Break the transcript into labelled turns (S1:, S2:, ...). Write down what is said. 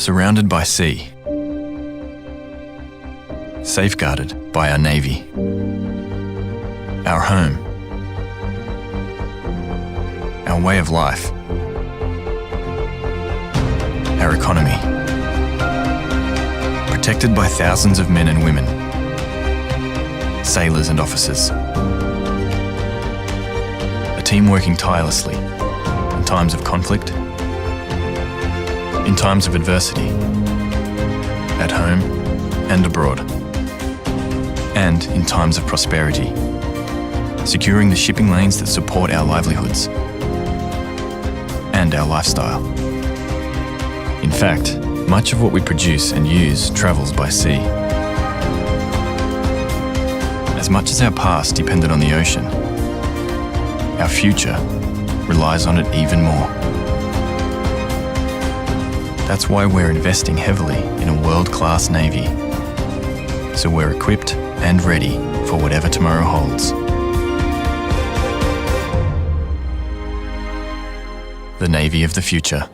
S1: Surrounded by sea. Safeguarded by our Navy. Our home. Our way of life. Our economy. Protected by thousands of men and women. Sailors and officers. A team working tirelessly in times of conflict, in times of adversity, at home and abroad, and in times of prosperity, securing the shipping lanes that support our livelihoods and our lifestyle. In fact, much of what we produce and use travels by sea. As much as our past depended on the ocean, our future relies on it even more. That's why we're investing heavily in a world-class Navy, so we're equipped and ready for whatever tomorrow holds. The Navy of the future.